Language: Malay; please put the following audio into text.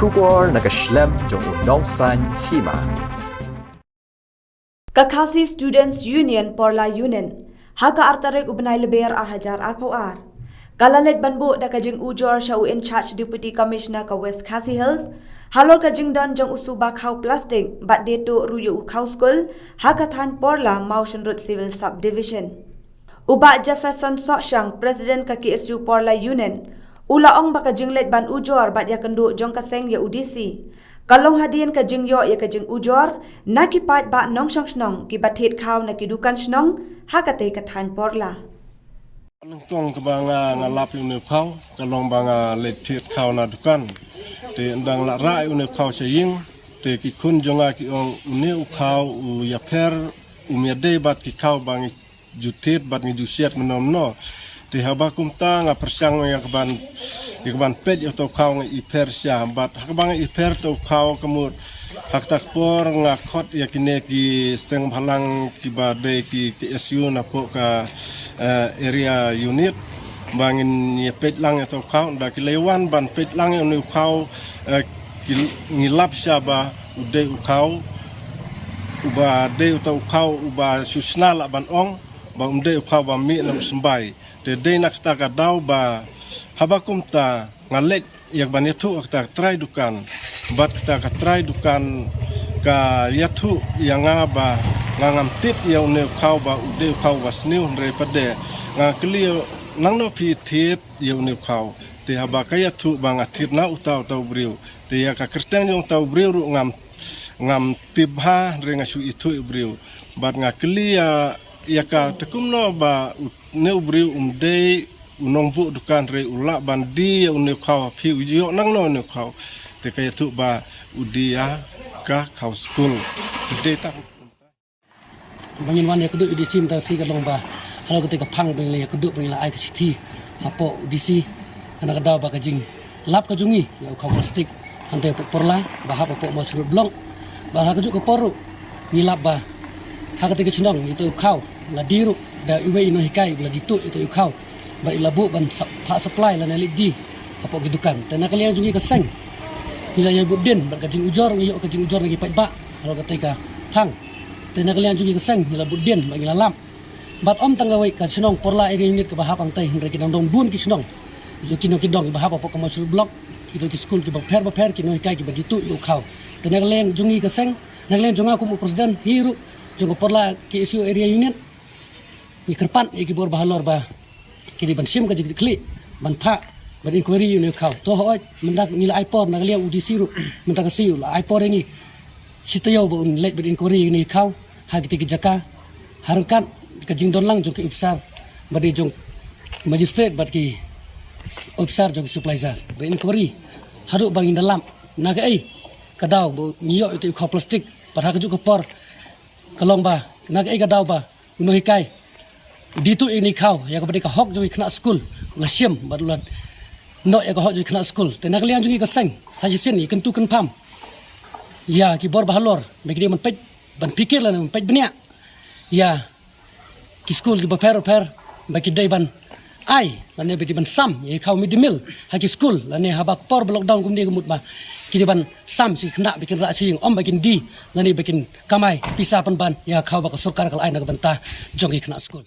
Shubor nakaslem jong unongsan hima. Kakasi Students Union Porla Union haka artarek ubnai leber arhajar arpoar. Kalalet banbu da kajing ujor syau in charge Deputy Commissioner ka West Khasi Hills halor kajing don jong usuba khau plastic bat detu ruyu khau school haka than Porla Mountain Road Civil Subdivision. Uba Jefferson Sokshang President ka KSU Porla Union ulaong baka jinglet ban ujor bat ya kendu jong kaseng ya UDC. Kalong hadian ka jingyo ya ka jing ujor nakipat ba nong syang snong ki batit khau na kidukan snong hakate ka than Porla. Nungtong kebanga ngalap unep kau, kalong banga letit kau na dukan. Te endang la rai unep kau saying, te ki kun jonga ki ong unep kau u yaper umiade bat ki kau bang jutit bat ngi jusiat menomno. Te habakum ta nga persang yang keban pet atau kau nga iper sia bat hakbang iper to kau kemut hak takpor nga khot ya kine ki seng bhalang ki bade ki SU na po ka area unit bangin ye pet lang atau kau da ki lewan ban pet lang unu kau ngilap sia ba ude kau uba de atau kau uba susnal ban ong ba umde kau ba mi na sembai de nak ta ka daw ba habakum ta ngalet yak ban yatu ta try dukan bat ta ka try dukan ka yatu yang ba ngam tip ya ne kau ba ude kau was new re pade nga klio nang no pi tit ya ne kau te haba ka yatu bang atir na utau tau briu te ya ka kristen yung tau briu ngam tibha re nga su itu briu bat nga klia ya ka tekumno ba ne briu umde unong bu dukan re ulak bandi ya unu kau pi ujo nang no unu kau te kaya tu ba udia ka kau school te ta bangin wan ya kudu UDC mta si ka long ba halo ketika phang bang le ya kudu bang la ai ka sithi hapo UDC ana ka daw ba ka jing lap ka jungi ya kau plastik ante porla ba hapo po mo surut blong ba ha ka ju ka poru ni lap ba ha ketika cindong itu kau la diru da uwe ino hikai la ditu itu kau ba ilabu ban pa supply la nalik di apa gidukan tan nakalian jungi ka seng ila ya budin ba kajing ujor iyo kajing ujor lagi pai ba kalau ketika hang tan nakalian jungi ka seng ila budin ba ilalam bat om tanggawai ka sinong porla area unit ke bahap ang tay hindra kinandong bun ki sinong jo kino kidong bahap apa commercial block kido ki school ki ba per kino hikai ki ba ditu yo kau tan nakalian jungi ka seng nakalian jonga ko mo president hiru jongo porla KSU area unit ikerpan iki bor bahalor ba kini ban sim ka jik kli ban pha ban inquiry you kau to hoy mendak nila ipor na lia UDC ru mentak siu la ipor ini sitayo ba un let ban inquiry ni kau ha kiti jaka harkan ka jingdon lang jong ki upsar badi jong magistrate bat ki upsar jong supervisor ban inquiry haru bang dalam naga ai kadaw bo niyo itu kau plastik pada ka juk por kalong ba naga ai kadaw ba uno hikai ditu ini kau ya kepada ka hok jui kena school ngasiam barulat no ya ka hok jui kena school te nakalian jui ka seng suggestion ni kentu kan pam ya ki bor bahalor bagi dia menpej ban pikir la menpej benia ya ki school ki per bagi dai ban ai la ne bagi ban sam ya kau midmil ha ki school la ne haba por lockdown kum dia gemut ba ki ban sam si kena bikin ra si om bikin di la ne bikin kamai pisah pan ban ya kau ba ka surkar kal ai na banta jongi kena school